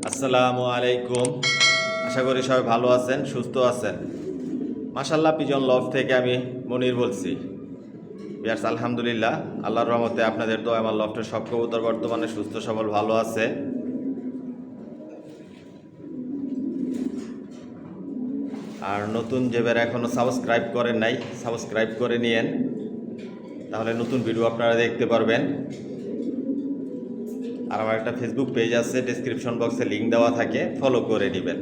আসসালামু আলাইকুম। আশা করি সবাই ভালো আছেন, সুস্থ আছেন। মাশাল্লাহ, পিজন লফট থেকে আমি মনির বলছি। বিয়ার্স, আলহামদুলিল্লাহ, আল্লাহর রহমতে আপনাদের দোয়া আমার লফটের সব কবুতর বর্তমানে সুস্থ সবল ভালো আছে। আর নতুন যে বের এখনও সাবস্ক্রাইব করেন নাই, সাবস্ক্রাইব করে নিয়েন, তাহলে নতুন ভিডিও আপনারা দেখতে পারবেন। আর আমার একটা ফেসবুক পেজ আছে, ডেসক্রিপশন বক্সে লিঙ্ক দেওয়া থাকে, ফলো করে নেবেন।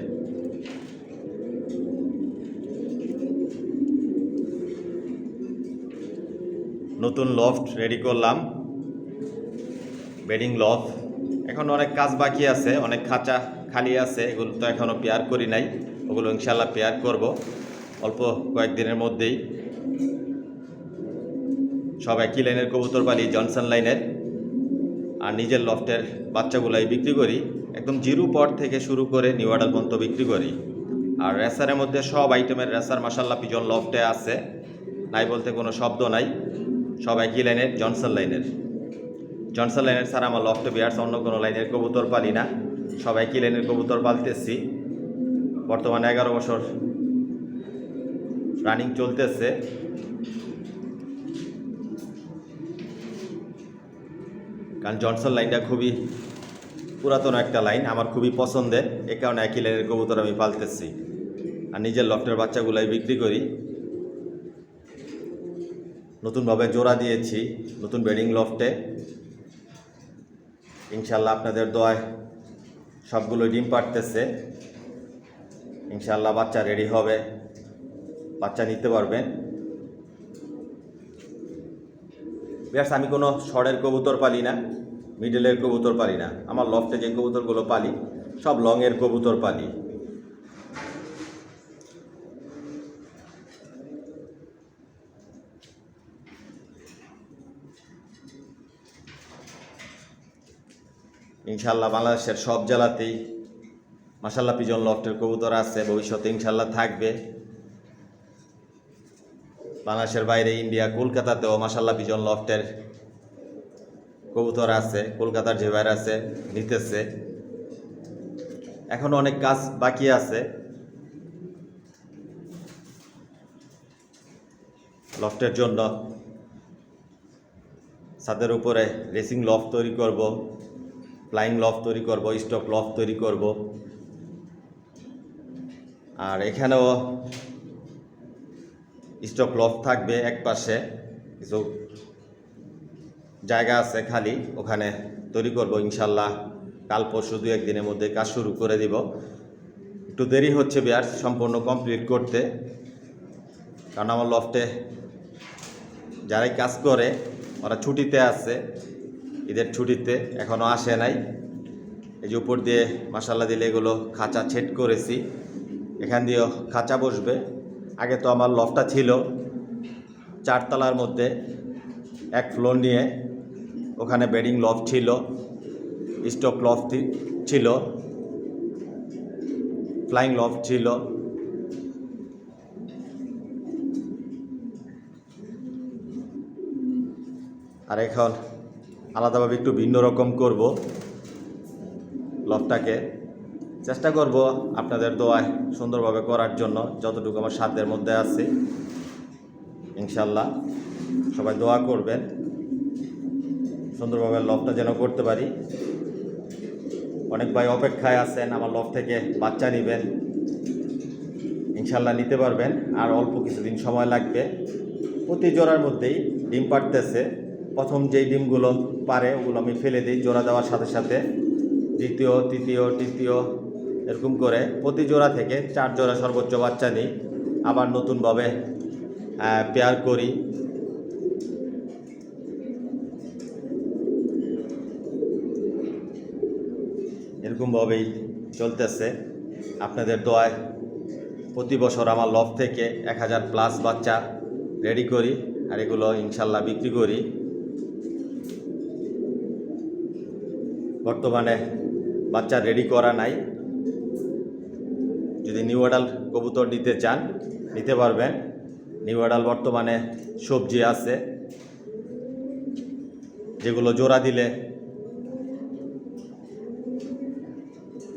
নতুন লফট রেডি করলাম, বেডিং লফট। এখন অনেক কাজ বাকি আছে, অনেক খাঁচা খালি আছে, এগুলো তো এখনও পেয়ার করি নাই। ওগুলো ইনশাল্লাহ পেয়ার করব অল্প কয়েকদিনের মধ্যেই। সব একই লাইনের কবুতর পালি, জনসন লাইনের। আর নিজের লফটের বাচ্চাগুলাই বিক্রি করি, একদম জিরো পট থেকে শুরু করে নিউ অর্ডার পর্যন্ত বিক্রি করি। আর রেসারের মধ্যে সব আইটেমের রেসার মাশাল্লাহ পিজন লফটে আছে, নাই বলতে কোনো শব্দ নাই। সব একই লাইনের, জনসন লাইনের। জনসন লাইনের ছাড়া আমার লফটে বিয়ার্স অন্য কোনো লাইনের কবুতর পালি না, সব একই লাইনের কবুতর পালতেছি। বর্তমানে 11 বছর রানিং চলতেছে। কারণ জনসন লাইনটা খুবই পুরাতন একটা লাইন, আমার খুবই পছন্দের, এ কারণে একই লাইনের কবুতর আমি পালতেছি। আর নিজের লফটের বাচ্চাগুলাই বিক্রি করি। নতুনভাবে জোড়া দিয়েছি নতুন বেডিং লফটে। ইনশাল্লাহ আপনাদের দোয়ায় সবগুলো ডিম পাড়তেছে। ইনশাল্লাহ বাচ্চা রেডি হবে, বাচ্চা নিতে পারবেন। বিয়ার্স, আমি কোনো শর্টের কবুতর পালি না, মিডলের কবুতর পালি না। আমার লফটে যে কবুতরগুলো পালি সব লংয়ের কবুতর পালি। ইনশাল্লাহ বাংলাদেশের সব জেলাতেই মাশাল্লাহ পিজন লফটের কবুতর আছে, ভবিষ্যতে ইনশাল্লাহ থাকবে। বাংলাদেশের বাইরে ইন্ডিয়া, কলকাতাতেও মাশাল্লাহ পিজন লফটের কবুতর আছে। কলকাতার যে বাইরে আছে নিতেছে। এখন অনেক কাজ বাকি আছে। লফটের জন্য ছাদের উপরে রেসিং লফট তৈরি করব, ফ্লাইং লফট তৈরি করব, স্টক লফট তৈরি করব। আর এখানেও স্টক লফট থাকবে, এক পাশে কিছু জায়গা আছে খালি, ওখানে তৈরি করব ইনশাল্লাহ। কাল পরশু 2-1 দিনের মধ্যে কাজ শুরু করে দিব। একটু দেরি হচ্ছে বিয়ার সম্পূর্ণ কমপ্লিট করতে, কারণ আমার লফটে যারাই কাজ করে ওরা ছুটিতে আছে, ঈদের ছুটিতে এখনও আসে নাই। এই যে উপর দিয়ে মাশাল্লাহ দিলে এগুলো খাঁচা ছেট করেছি, এখান দিয়েও খাঁচা বসবে। আগে তো আমার লফটটা ছিল 4 তলার মধ্যে, এক ফ্লোর নিয়ে, ওখানে বেডিং লফট ছিল, স্টক লফট ছিল, ফ্লাইং লফট ছিল। আর এখন আলাদাভাবে একটু ভিন্ন রকম করব লফটটাকে। চেষ্টা করব আপনাদের দোয়ায় সুন্দরভাবে করার জন্য, যতটুকু আমার সাধ্যের মধ্যে আছে। ইনশাল্লাহ সবাই দোয়া করবেন সুন্দরভাবে লফটটা যেন করতে পারি। অনেক ভাই অপেক্ষায় আছেন আমার লফট থেকে বাচ্চা নেবেন, ইনশাল্লাহ নিতে পারবেন। আর অল্প কিছুদিন সময় লাগবে। প্রতি জোড়ার মধ্যেই ডিম পাড়তেছে। প্রথম যেই ডিমগুলো পারে ওগুলো আমি ফেলে দিই জোড়া দেওয়ার সাথে সাথে। দ্বিতীয়, তৃতীয়, তৃতীয়, এরকম করে প্রতি জোড়া থেকে 4 জোড়া সর্বোচ্চ বাচ্চা নিই, আবার নতুনভাবে পেয়ার করি। এরকমভাবেই চলতেছে। আপনাদের দোয়ায় প্রতি বছর আমার লফট থেকে 1000+ বাচ্চা রেডি করি, আর এগুলো ইনশাল্লাহ বিক্রি করি। বর্তমানে বাচ্চা রেডি করা নাই, যদি নিউ অ্যাডাল কবুতর নিতে চান নিতে পারবেন। নিউ অ্যাডাল বর্তমানে সবজি আছে, যেগুলো জোড়া দিলে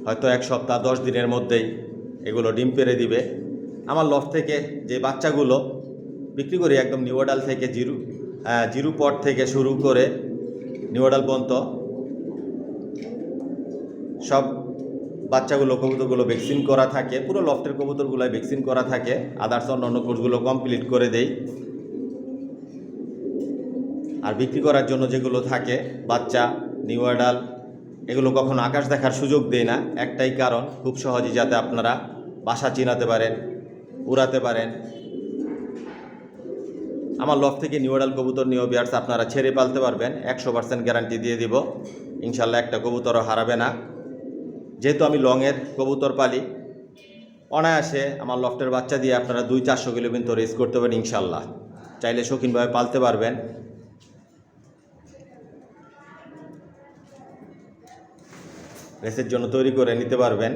হয়তো 1 সপ্তাহ 10 দিনের মধ্যেই এগুলো ডিম পেড়ে দিবে। আমার লফট থেকে যে বাচ্চাগুলো বিক্রি করি একদম নিউডাল থেকে জিরো পট থেকে শুরু করে নিউডাল পর্যন্ত সব বাচ্চাগুলো কবুতরগুলো ভ্যাকসিন করা থাকে। পুরো লফটের কবুতরগুলোই ভ্যাকসিন করা থাকে। আদার্স অন্যান্য কোর্সগুলো কমপ্লিট করে দেই। আর বিক্রি করার জন্য যেগুলো থাকে বাচ্চা নিউডাল এগুলো কখনো আকাশ দেখার সুযোগ দেয় না, একটাই কারণ খুব সহজেই যাতে আপনারা বাসা চিনাতে পারেন, উড়াতে পারেন। আমার লফট থেকে নিউডাল কবুতর নিয়েও বিয়ার্স আপনারা ছেড়ে পালতে পারবেন, 100% গ্যারান্টি দিয়ে দিব। ইনশাল্লাহ একটা কবুতরও হারাবে না। যেহেতু আমি লংয়ের কবুতর পালি, অনায়াসে আমার লফটের বাচ্চা দিয়ে আপনারা 200-400 কিলো পর্যন্ত রেস করতে পারেন ইনশাল্লাহ। চাইলে শৌখিনভাবে পালতে পারবেন। রেসের জন্য তৈরি করে নিতে পারবেন।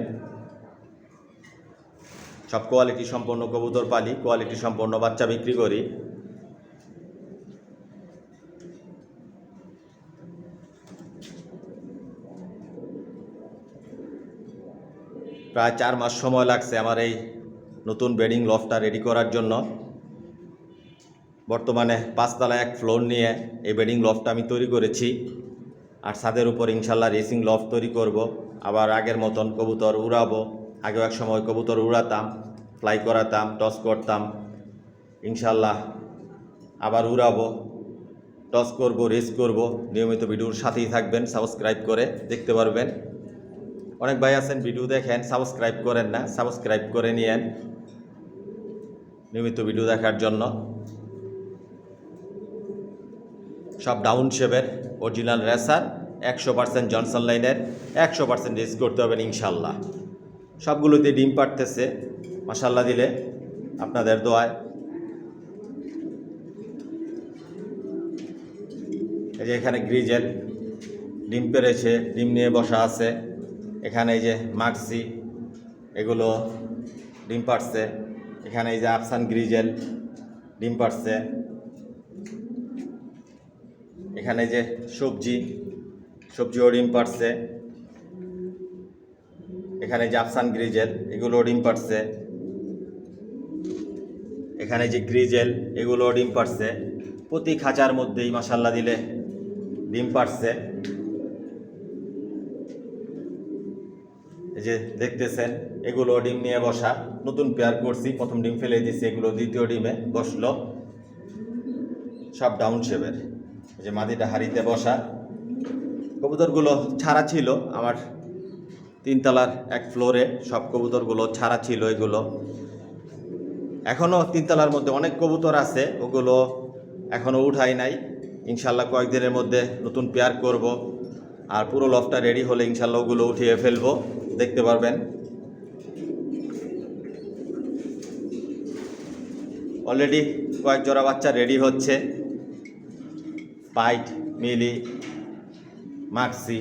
সব কোয়ালিটি সম্পন্ন কবুতর পালি, কোয়ালিটি সম্পন্ন বাচ্চা বিক্রি করি। প্রায় 4 মাস সময় লাগছে আমার এই নতুন ব্রিডিং লফটটা রেডি করার জন্য। বর্তমানে 5 তলায় 1 ফ্লোর নিয়ে এই ব্রিডিং লফটটা আমি তৈরি করেছি। আর ছাদের উপর ইনশাল্লাহ রেসিং লফট তৈরি করব। আবার আগের মতন কবুতর উড়াবো। আগেও এক সময় কবুতর উড়াতাম, ফ্লাই করাতাম, টস করতাম। ইনশাল্লাহ আবার উড়াবো, টস করব, রেস করব। নিয়মিত ভিডিওর সাথেই থাকবেন, সাবস্ক্রাইব করে দেখতে পারবেন। অনেক ভাই আছেন ভিডিও দেখেন, সাবস্ক্রাইব করেন না, সাবস্ক্রাইব করে নিয়েন নিয়মিত ভিডিও দেখার জন্য। সব ডাউন শেপের অরিজিনাল রেসার, 100% জনসন লাইনের, 100% রেস করতে হবেন ইনশাল্লাহ। সবগুলোতে ডিম পাড়তেছে মাশাল্লাহ দিলে আপনাদের দোয়ায়। এই যে এখানে গ্রিজেল ডিম পেড়েছে, ডিম নিয়ে বসা আছে। এখানে এই যে মাক্সি এগুলো ডিম পাড়ছে। এখানে এই যে আফসান গ্রিজেল ডিম পাড়ছে। এখানে যে সবজিও ডিম পাড়ছে। এখানে যে আফসান গ্রিজেল এগুলো ডিম পাড়ছে। এখানে যে গ্রিজেল এগুলো ডিম পাড়ছে। প্রতি খাঁচার মধ্যেই মাশাল্লাহ দিলে ডিম পাড়ছে। এই যে দেখতেছেন এগুলো ডিম নিয়ে বসা, নতুন পেয়ার করছি, প্রথম ডিম ফেলে দিচ্ছি, এগুলো দ্বিতীয় ডিমে বসলো। সব ডাউন শেপের। এই যে মাদিটা হাড়িতে বসা। কবুতরগুলো ছাড়া ছিল আমার 3 তলার 1 ফ্লোরে, সব কবুতরগুলো ছাড়া ছিল। এগুলো এখনও 3 তলার মধ্যে অনেক কবুতর আছে, ওগুলো এখনও উঠাই নাই। ইনশাল্লাহ কয়েকদিনের মধ্যে নতুন পেয়ার করব। আর পুরো লফটটা রেডি হলে ইনশাল্লাহ ওগুলো উঠিয়ে ফেলবো, দেখতে পারবেন। অলরেডি কয়েক জোড়া বাচ্চা রেডি হচ্ছে। পাইট, মিলি, মাক্সি।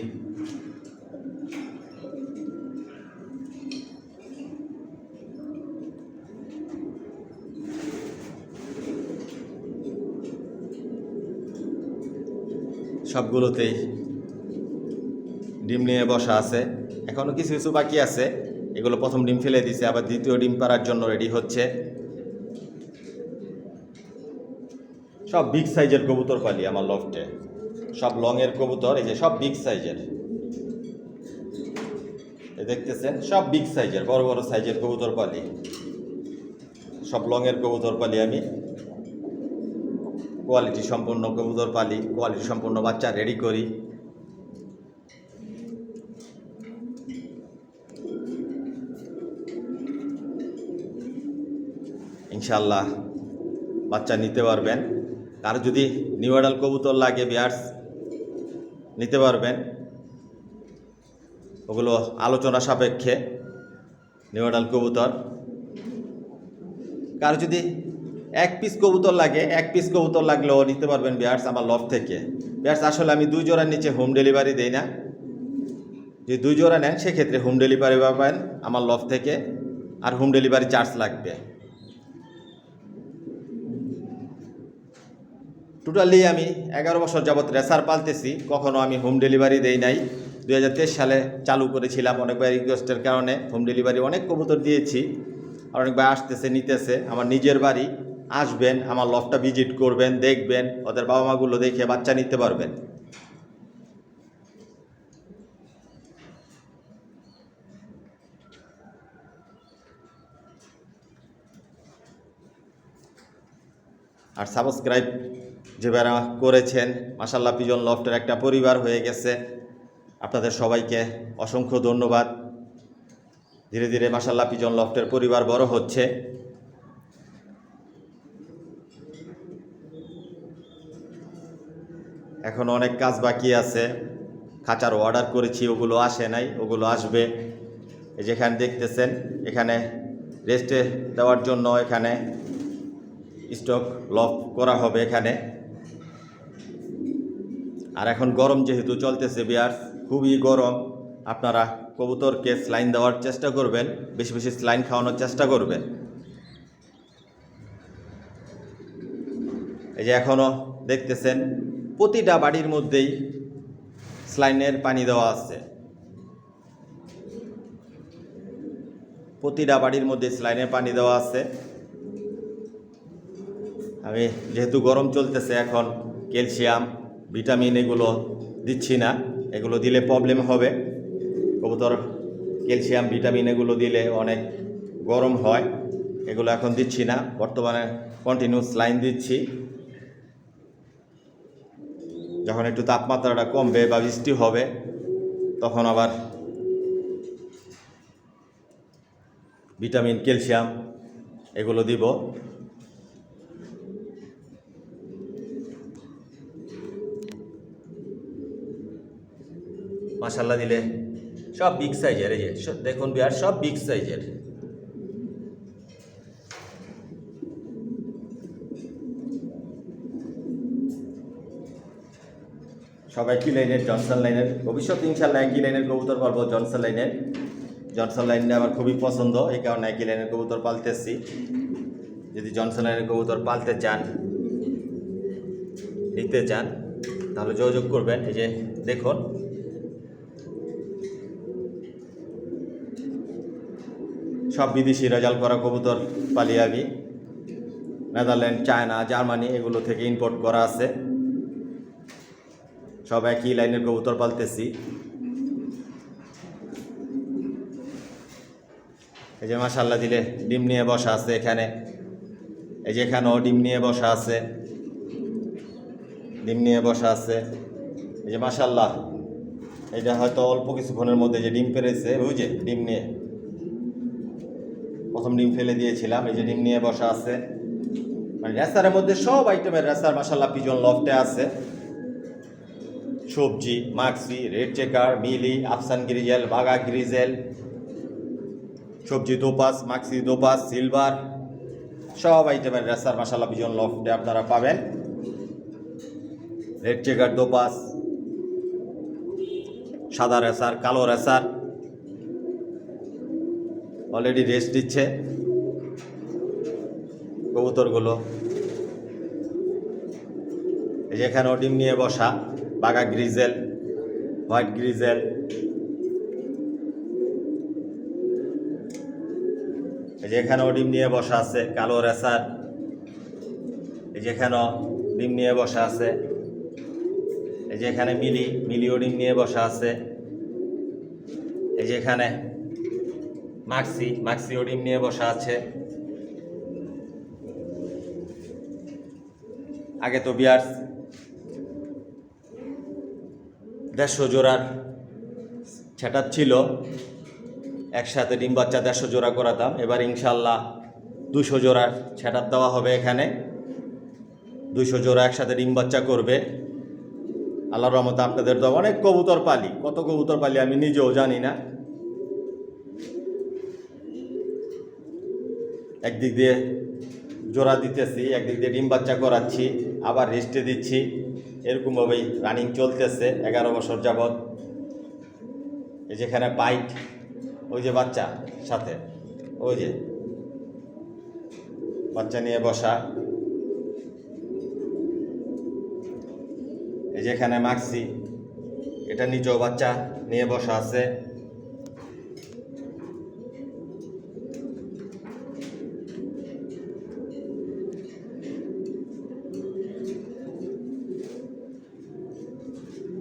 সবগুলোতেই ডিম নিয়ে বসা আছে। এখনও কিছু কিছু বাকি আছে, এগুলো প্রথম ডিম ফেলে দিছে, আবার দ্বিতীয় ডিম পাড়ার জন্য রেডি হচ্ছে। সব বিগ সাইজের কবুতর পালি আমার লফটে, সব লংয়ের কবুতর। এই যে সব বিগ সাইজের, দেখতেছেন সব বিগ সাইজের, বড় বড় সাইজের কবুতর পালি। সব লংয়ের কবুতর পালি আমি। কোয়ালিটি সম্পন্ন কবুতর পালি, কোয়ালিটি সম্পন্ন বাচ্চা রেডি করি। ইনশাল্লাহ বাচ্চা নিতে পারবেন। আর যদি নিউডাল কবুতর লাগে বিয়ার্স নিতে পারবেন, ওগুলো আলোচনা সাপেক্ষে নিউডাল কবুতর। কার যদি 1 পিস কবুতর লাগে, 1 পিস কবুতর লাগলেও নিতে পারবেন বিয়ার্স আমার লফট থেকে। বিয়ার্স আসলে আমি 2 জোড়ার নিচে হোম ডেলিভারি দেই না। যদি 2 জোড়া নেন সেক্ষেত্রে হোম ডেলিভারি পাবেন আমার লফট থেকে, আর হোম ডেলিভারি চার্জ লাগবে। টোটালি আমি 11 বছর যাবৎ রেসার পালতেছি, কখনো আমি হোম ডেলিভারি দেই নাই। 2023 সালে চালু করেছিলাম। অনেক ভাই রিকোয়েস্টের কারণে হোম ডেলিভারি অনেক কবুতর দিয়েছি, আর অনেক ভাই আসতেছে, নিতেছে। আমার নিজের বাড়ি, আসবেন, আমার লফটটা ভিজিট করবেন, দেখবেন, ওদের বাবা মাগুলো দেখে বাচ্চা নিতে পারবেন। আর সাবস্ক্রাইব যে যারা করেছেন, মাশাআল্লাহ পিজন লফটের একটা পরিবার হয়ে গেছে। আপনাদের সবাইকে অসংখ্য ধন্যবাদ। ধীরে ধীরে মাশাআল্লাহ পিজন লফটের পরিবার বড় হচ্ছে। এখন অনেক কাজ বাকি আছে, খাঁচার অর্ডার করেছি, ওগুলো আসে নাই, ওগুলো আসবে। যেখানে দেখতেছেন এখানে রেস্টে দেওয়ার জন্য এখানে স্টক লক করা হবে এখানে। আর এখন গরম যেহেতু চলতেছে বিয়ার্স, খুবই গরম, আপনারা কবুতরকে স্লাইন দেওয়ার চেষ্টা করবেন, বেশি বেশি স্লাইন খাওয়ানোর চেষ্টা করবেন। এই যে এখনও দেখতেছেন প্রতিটা বাড়ির মধ্যেই স্লাইনের পানি দেওয়া আছে, প্রতিটা বাড়ির মধ্যে স্লাইনের পানি দেওয়া আছে। আমি যেহেতু গরম চলতেছে এখন ক্যালসিয়াম ভিটামিন এগুলো দিচ্ছি না, এগুলো দিলে প্রবলেম হবে। কবুতর ক্যালসিয়াম ভিটামিন এগুলো দিলে অনেক গরম হয়, এগুলো এখন দিচ্ছি না। বর্তমানে কন্টিনিউ স্লাইন দিচ্ছি। যখন একটু তাপমাত্রাটা কমবে বা বৃষ্টি হবে তখন আবার ভিটামিন ক্যালসিয়াম এগুলো দিব। মাশাআল্লাহ দিলে সব বিগ সাইজের, এই যে দেখুন বিয়ার, সব বিগ সাইজের। সব একই লাইনের, জনসন লাইনের। ভবিষ্যৎ ইনশাল্লাহ একই লাইনের কবুতর পালবো, জনসন লাইনের। জনসন লাইনটা আমার খুবই পছন্দ, এই কারণে একই লাইনের কবুতর পালতেছি। যদি জনসন লাইনের কবুতর পালতে চান, নিতে চান, তাহলে যোগাযোগ করবেন। এই যে দেখুন, সব বিদেশি রেজাল্ট করা কবুতর পালি আমি। নেদারল্যান্ড, চায়না, জার্মানি এগুলো থেকে ইম্পোর্ট করা আছে। সব একই লাইনের কবুতর পালতেছি। এই যে মাশাআল্লাহ দিলে ডিম নিয়ে বসা আছে এখানে। এই যে এখানেও ডিম নিয়ে বসা আছে, ডিম নিয়ে বসা আছে। এই যে মাশাআল্লাহ, এটা হয়তো অল্প কিছুক্ষণের মধ্যে যে ডিম পেরেছে, ওই যে ডিম নিয়ে, প্রথম ডিম ফেলে দিয়েছিলাম। এই যে ডিম নিয়ে বসা আছে। মানে রেসারের মধ্যে সব আইটেমের রেসার মাশাআল্লাহ পিজন লফটে আছে। সবজি, মাক্সি, রেড চেকার, মিলি, আফসান গ্রিজেল, বাগা গ্রিজেল, সবজি দোপাস, মাক্সি দোপাস, সিলভার, সব আইটেমের রেসার মাশাআল্লাহ পিজন লফটে আপনারা পাবেন। রেড চেকার দোপাস, সাদা রেসার, কালো রেসার অলরেডি রেস্ট দিচ্ছে কবুতরগুলো। এই যে এখানেও ডিম নিয়ে বসা বাগা গ্রিজেল, হোয়াইট গ্রিজেল। এই যে এখানেও ডিম নিয়ে বসা আছে কালো রেসার। এই যে এখানেও ডিম নিয়ে বসা আছে। এই যে এখানে মিলিও ডিম নিয়ে বসা আছে। এই যে এখানে মাক্সিও ডিম নিয়ে বসা আছে। আগে তো বিয়ার্স 150 জোড়ার সেটআপ ছিল, একসাথে ডিম বাচ্চা 150 জোড়া করাতাম। এবার ইনশাল্লাহ 200 জোড়ার সেটআপ দেওয়া হবে এখানে। 200 জোড়া একসাথে ডিম বাচ্চা করবে আল্লাহর রহমতে। আপনাদের তো অনেক কবুতর পালি, কত কবুতর পালি আমি নিজেও জানি না। একদিক দিয়ে জোড়া দিতেছি, একদিক দিয়ে ডিম বাচ্চা করাচ্ছি, আবার রেস্টে দিচ্ছি, এরকমভাবেই রানিং চলতেছে 11 বছর যাবৎ। এই যেখানে পাইট, ওই যে বাচ্চা সাথে, ওই যে বাচ্চা নিয়ে বসা। এই যেখানে মাক্সি, এটা নিচেও বাচ্চা নিয়ে বসা আছে।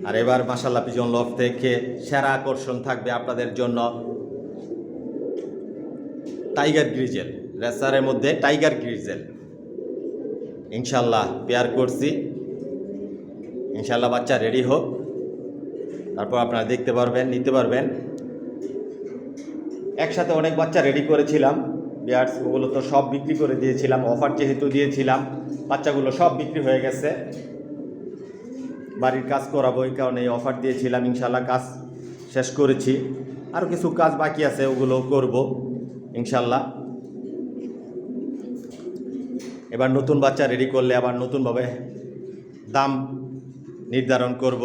আর এবার মাশাআল্লাহ পিজন লফট থেকে সেরা আকর্ষণ থাকবে আপনাদের জন্য টাইগার গ্রিজেল। রেসারের মধ্যে টাইগার গ্রিজেল ইনশাল্লাহ পেয়ার করছি। ইনশাল্লাহ বাচ্চা রেডি হোক, তারপর আপনারা দেখতে পারবেন, নিতে পারবেন। একসাথে অনেক বাচ্চা রেডি করেছিলাম বিয়ার্স, ওগুলো তো সব বিক্রি করে দিয়েছিলাম, অফার যেহেতু দিয়েছিলাম বাচ্চাগুলো সব বিক্রি হয়ে গেছে। বাড়ির কাজ করাবো এই কারণে এই অফার দিয়েছিলাম। ইনশাল্লাহ কাজ শেষ করেছি, আরও কিছু কাজ বাকি আছে, ওগুলো করব ইনশাল্লাহ। এবার নতুন বাচ্চা রেডি করলে আবার নতুনভাবে দাম নির্ধারণ করব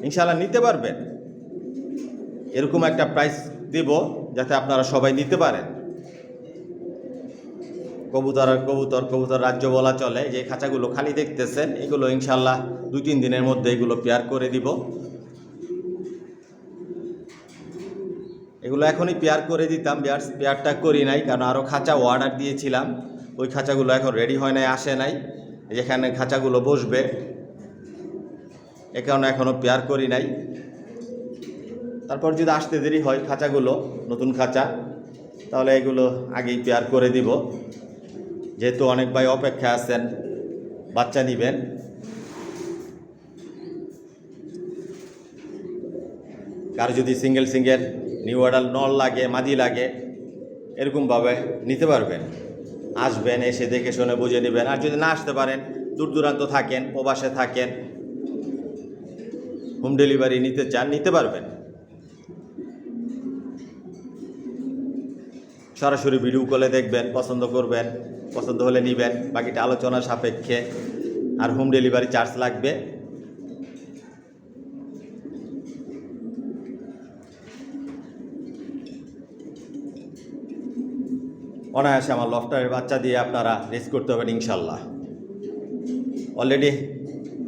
ইনশাল্লাহ। নিতে পারবেন, এরকম একটা প্রাইস দেব যাতে আপনারা সবাই নিতে পারেন। কবুতর রাজ্য বলা চলে। যে খাঁচাগুলো খালি দেখতেছেন এগুলো ইনশাল্লাহ 2-3 দিনের মধ্যে এগুলো পেয়ার করে দিব। এগুলো এখনই পেয়ার করে দিতাম, পেয়ারটা করি নাই কারণ আরও খাঁচা অর্ডার দিয়েছিলাম। ওই খাঁচাগুলো এখন রেডি হয় নাই, আসে নাই, যেখানে খাঁচাগুলো বসবে এ কারণে এখনও পেয়ার করি নাই। তারপর যদি আসতে দেরি হয় খাঁচাগুলো, নতুন খাঁচা, তাহলে এগুলো আগেই পেয়ার করে দিব। যেহেতু অনেক ভাই অপেক্ষা আছেন বাচ্চা নেবেন। কার যদি সিঙ্গেল নিউ অর্ডার নল লাগে, মাদি লাগে, এরকমভাবে নিতে পারবেন। আসবেন, এসে দেখে শুনে বুঝে নেবেন। আর যদি না আসতে পারেন, দূর দূরান্ত থাকেন, প্রবাসে থাকেন, হোম ডেলিভারি নিতে চান, নিতে পারবেন। সরাসরি ভিডিও কলে দেখবেন, পছন্দ করবেন, পছন্দ হলে নেবেন, বাকিটা আলোচনা সাপেক্ষে। আর হোম ডেলিভারি চার্জ লাগবে। অনায়াসে আমার লফটারের বাচ্চা দিয়ে আপনারা রেস করতে হবেন ইনশাল্লাহ। অলরেডি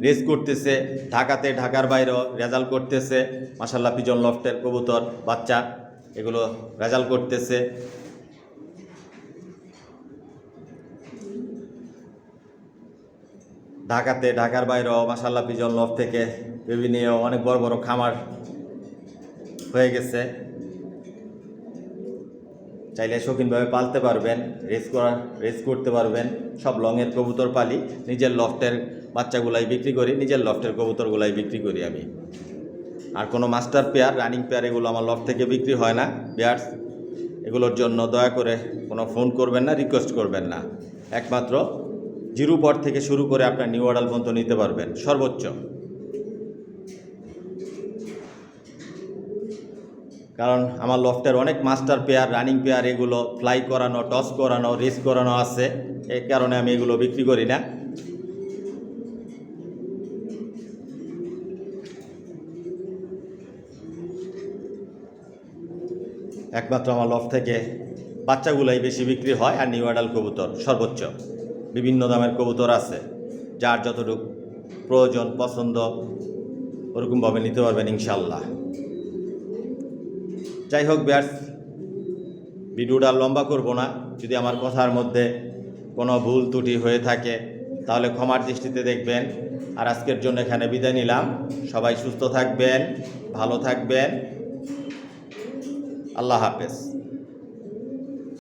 রেস করতেছে ঢাকাতে, ঢাকার বাইরেও রেজাল্ট করতেছে মাশাআল্লাহ। পিজন লফটের কবুতর বাচ্চা এগুলো রেজাল্ট করতেছে। ঢাকাতে, ঢাকার বাইরেও মাশাআল্লাহ পিজন লফট থেকে বিভিন্ন অনেক বড় বড় খামার হয়ে গেছে। চাইলে শৌখিনভাবে পালতে পারবেন, রেস করতে পারবেন। সব লংয়ের কবুতর পালি, নিজের লফটের বাচ্চাগুলাই বিক্রি করি, নিজের লফটের কবুতরগুলাই বিক্রি করি আমি। আর কোনো মাস্টার পেয়ার, রানিং পেয়ার এগুলো আমার লফট থেকে বিক্রি হয় না পেয়ার্স। এগুলোর জন্য দয়া করে কোনো ফোন করবেন না, রিকোয়েস্ট করবেন না। একমাত্র 0 পট থেকে শুরু করে আপনার নিউ অর্ডার পর্যন্ত নিতে পারবেন সর্বোচ্চ। কারণ আমার লফটের অনেক মাস্টার পেয়ার, রানিং পেয়ার এগুলো ফ্লাই করানো, টস করানো, রেস করানো আছে, এই কারণে আমি এগুলো বিক্রি করি না। একমাত্র আমার লফট থেকে বাচ্চাগুলাই বেশি বিক্রি হয়, আর নিউ অর্ডার কবুতর সর্বোচ্চ। বিভিন্ন দামের কবুতর আছে, যার যতটুকু প্রয়োজন, পছন্দ ওরকমভাবে নিতে পারবেন ইনশাল্লাহ। যাই হোক বিয়ার্স, ভিডিওটা লম্বা করব না। যদি আমার কথার মধ্যে কোনো ভুল ত্রুটি হয়ে থাকে তাহলে ক্ষমার দৃষ্টিতে দেখবেন। আর আজকের জন্য এখানে বিদায় নিলাম। সবাই সুস্থ থাকবেন, ভালো থাকবেন। আল্লাহ হাফেজ।